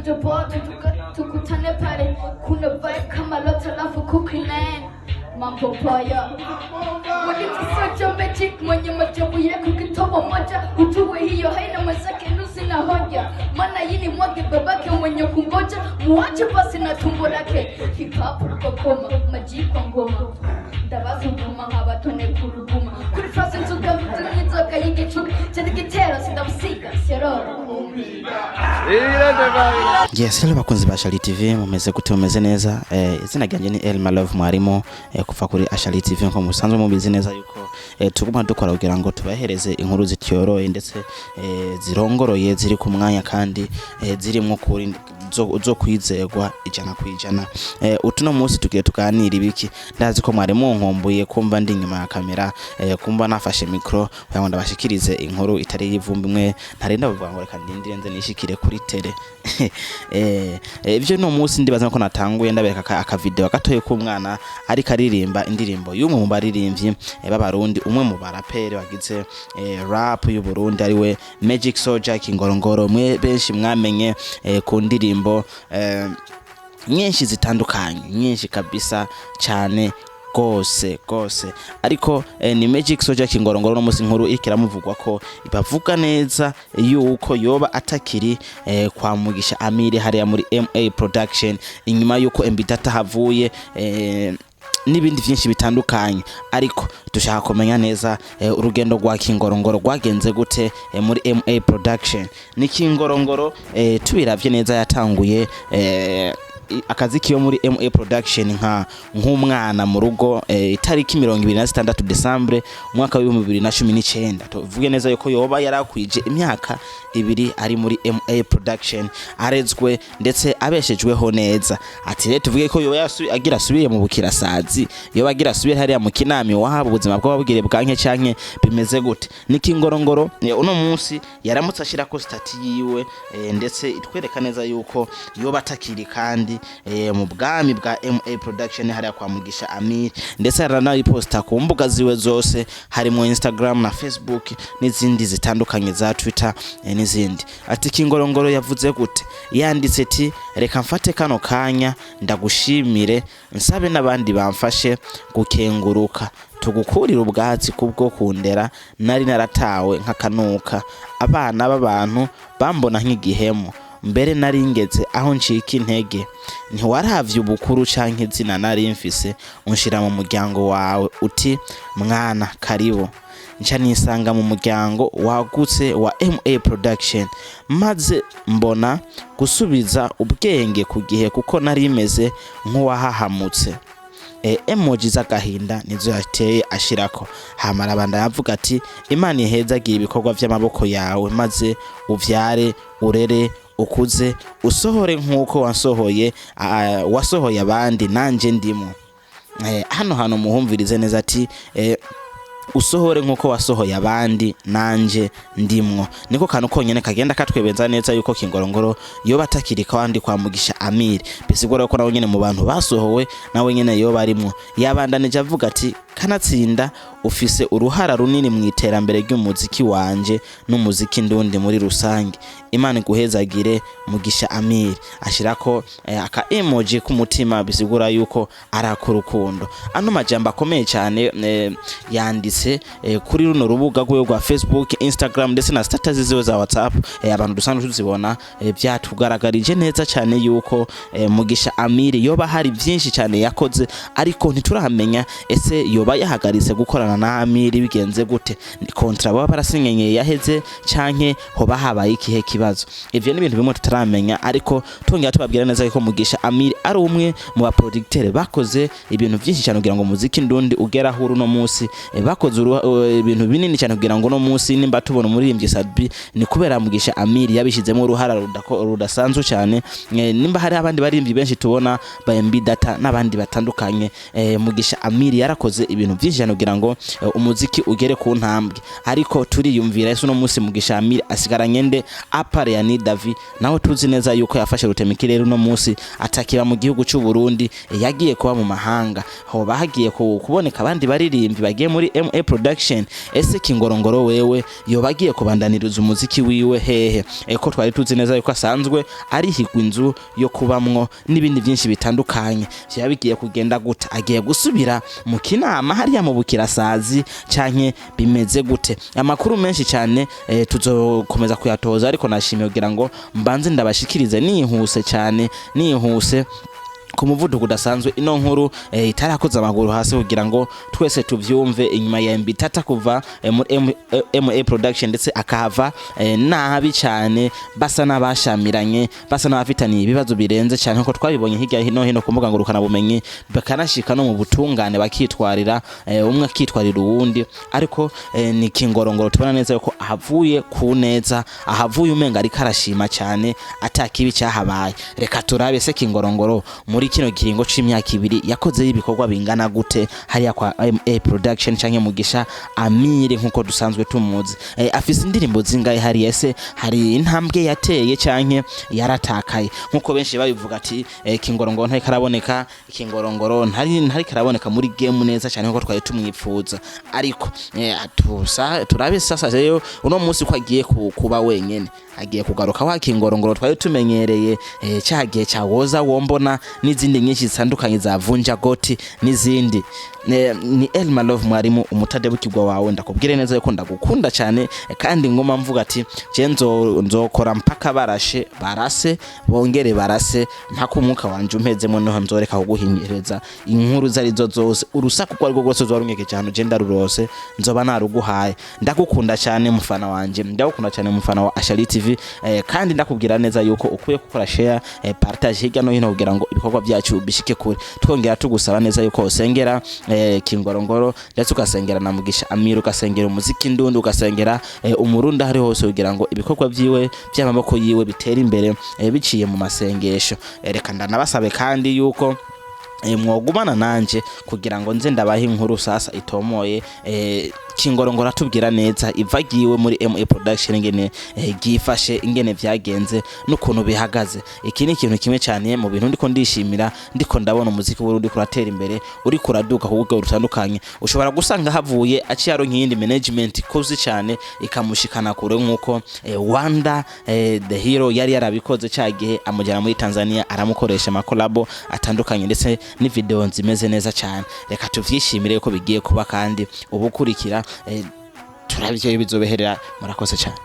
the border tukutane pale kuna vibe kama lota alafu kukinene mambo baya wakitusacha magic mwenye majabu yako kitobo moja utuwe hiyo haina mwenzake nusi na hoja maana yini mwage babake mwenye kungoja muache basi na tumbo lake hip hop ukakoma majiko ngoma ndabaza ngoma nk'abatone kuruguma kuri fasi nzuga mutaka y'igicuku cy'igitero sindabusiga seroro Yes, hello bakunzi ba Ashali TV mumeze gute mumeze neza izina ryanje ni Elma Love Mwarimo kuva kuri Ashali TV nko musanzwe mubizi neza yuko tuguma dukora kugira ngo tubahereze inkuru zitiyoroye ndetse zirongoroye ziri ku mwanya kandi zirimo kuri zo kwizegwa ijana kwijana utuno munsi tugiye tuganira ibiki ndazi ko mwari munkombuye kumva ndi nyuma ya kamera kumva nafashe micro kugira ndabashikirize inkuru itari y'ivumbi imwe ntarinda bavuga ngo reka ndindirenze nishikire kuri tele ibyo no munsi ndibaza ko natanguye ndabereka aka video gatoye ku mwana ari karirimba indirimbo y'umwe mu baririmbyi b'abarundi umwe mu baraperi wagize rap y'u Burundi ari we Magic Soldier Kingorongoro mwe benshi mwamenye ku ndirimbo nyinshi zitandukanye nyinshi kabisa cyane gose ariko ni Magic Soldier Kingorongoro no musi nkuru ikiramuvugwa ko ibavuga neza yuko yoba atakiri kwa Mugisha Amiri hariya muri MA Production inyuma yuko Mbidata havuye n'ibindi byinshi bitandukanye ariko dushaka kumenya neza urugendo rwa Kingorongoro rwagenze gute muri MA Production ni Kingorongoro tubiravye neza yatanguye akazi kiyo muri MA Production nk'umwana mu rugo itariki 26 December umwaka wa 2019 tuvuge neza yuko yoba yarakwije imyaka ibiri ari muri MA Production arezwe ndetse abeshejweho neza ati rero tuvuge ko yoba agira subiye mu bukirasazi yoba agira subiye hariya mu kinami wahaba ubuzima bw'ababwire bwanke canke bimeze gute ni Kingorongoro uno munsi yaramutse ashira ko stati yiwe ndetse itwereka neza yuko yoba atakiri kandi mu bwami bwa MA Production hariya kwa Mugisha Amiri ndetse aranayiposta ku mbuga ziwe zose harimo Instagram na Facebook n'izindi zitandukanye za Twitter n'izindi ati Kingorongoro yavuze gute yanditse ati reka mfate kano kanya ndagushimire nsabe nabandi bamfashe gukenguruka tugukurira ubwatsi kubwo kundera nari naratawe nkakanuka abana b'abantu bambona nk'igihemo mbere naringeze aho ncika intege ntiwaravye ubukuru canke izina nari mfise unshira mu muryango wawe uti mwana karibo nca nisanga mu muryango wagutse wa MA Production maze mbona gusubiza ubwenge ku gihe kuko nari imeze nk'uwahahamutse emoji z'agahinda nizo yateye ashirako hamara banda yavuga ati Imana ihezagira ibikorwa by'amaboko yawe maze uvyare urere ukuze usohore nkuko wasohoye abandi nanje ndimo hano muhumvirize neza ati usohore nkuko wasohoye abandi nanje ndimwo niko kantu konyene kagenda katwebenza neza yuko Kingorongoro yoba atakiri kandi kwa Mugisha Amiri bisigura ko nawe nyene mu bantu basohowe nawe nyene yoba arimwo yabandanije avuga ati kanatsinda ufise uruhara runini mu iterambere ry'umuziki wanje n'umuziki ndundi muri rusange Imana guhezagire Mugisha Amiri ashirako aka emoji kumutima bisigura yuko arakurukundo ano majambo akomeye cyane yanditse kuri runo rubuga rwa Facebook Instagram ndetse na status ziwe za WhatsApp abantu dusanzwe tuzibona byatugaragarije neza cyane yuko Mugisha Amiri yoba hari byinshi cyane yakoze ariko ntituramenya ese yoba yahagaritse gukorana na Amiri bigenze gute kontra baba barasinyenye yaheze canke hoba habaye ikihe kibazo ivyo ni ibintu bimwe tutaramenya ariko tongera tubabwira neza yuko Mugisha Amiri ari umwe mu ba producteur bakoze ibintu byinshi cyane kugira ngo muziki ndundi ugera huru no munsi bakoze ibintu binini cyane kugira ngo no munsi nimba tubona umuririmbyi Sadbi ni kubera Mugisha Amiri yabishizemo uruhara rudasanzwe cyane nimba hari abandi baririmbyi benshi tubona ba Mbidata n'abandi batandukanye Mugisha Amiri yarakoze ibintu byinshi cyane kugira ngo ngo umuziki ugere ku ntambwe ariko turiyumvira ese no musi Mugisha Amir asigaranye nde apare ya Nidavi naho tuzi neza yuko yafashe rutemikirere no musi atakiba mu gihugu cy'u Burundi yagiye kuba mu mahanga ho bahagiye kuboneka abandi baririmbi bagiye muri MA Production ese Kingorongoro wewe yo bagiye kubandaniriza umuziki wiwe hehe ko twari tuzi neza yuko asanzwe ari higwa inzu yo kubamwo n'ibindi byinshi bitandukanye byabigiye kugenda gute agiye gusubira mu kinama hariya mu Bukirasazi canke bimeze gute amakuru menshi cyane tuzokomeza kuyatoza ariko nashimiye kugira ngo mbanze ndabashikirize nihuse cyane nihuse ku muvuduko udasanzwe ino nkuru itarakoza amaguru hasi kugira ngo twese tuvyumve inyuma ya Mbitata kuva muri MA Production ndetse akahava nabi cyane basa nabashamiranye basa nabafitaniye ibibazo birenze cyane nko twabibonye hirya hino kumbuga ngo rukana bumenyi bakanashika no mu butungane bakitwarira umwe akitwarira uwundi ariko ni Kingorongoro tubona neza yuko ahavuye ku neza ahavuye umenga ari karashima cyane atakibi cyahabaye reka turabe se Kingorongoro muri kino kiringo c'imyaka 2 yakoze ibikorwa bingana gute hariya kwa MA Production canke Mugisha Amir nkuko dusanzwe tumuzi afise indirimbo zingaye hari ese hari intambwe yateye canke yaratakaye nkuko benshi babivuga ati Kingorongoro ntari karaboneka Kingorongoro ntari karaboneka muri game neza cyane nkuko twaye tumwifuza ariko turabe sasa rero uno munsi ko agiye kuba wenyene agiye kugaruka wa Kingorongoro twaye tumenyereye cyagiye cyawoza wombona n'izindi nyinshi zitandukanye za Vunja Goti n'izindi ni Elma Love mwarimu umutadebukirwa wawe ndakubwire neza yuko ndagukunda cyane kandi ngoma mvuga ati je nzokora mpaka barase bongere barase mpaka umwuka wanje umpezemo no nzoreka kuguhinyereza inkuru zarizo zose urusaku kwa rwo rwose zwarumyeke cyane je ndarurose nzoba naruguhaye ndagukunda cyane mufana wanje ndagukunda cyane mufana wa Ashali TV kandi ndakubwira neza yuko ukuye gukora share partage hirya no hino kugira ngo ibikorwa byacu bishike kure twongera tugusaba neza yuko usengera Kingorongoro ndetse ugasengera na Mugisha Amir ugasengera umuziki ndundu ugasengera umurunda hari hose kugira ngo ibikorwa byiwe by'amaboko yiwe bitera imbere biciye mu masengesho reka ndanabasabe kandi yuko mwogumana nanje kugira ngo nze ndabahe inkuru sasa itomoye Kingorongoro atubwira neza ivagiwe muri MA Production ingene gifashe ingene vyagenze n'ukuntu bihagaze iki ni ikintu kimwe cyane mu bintu ndiko ndishimira ndiko ndabona umuziki w'urundi kuratera imbere uri kuraduka ku bugero rutandukanye ushobora gusanga havuye aciyaro nk'indi management kozi cyane ikamushikana kure nkuko Wanda the hero yari yarabikoze cyagihe amujyana muri Tanzania aramukoresha amakolabo atandukanye ndetse ni video nzimeze neza cyane reka tuvyishimire ko bigiye kuba kandi ubukurikira turabyo bizobeherera murakoze cyane.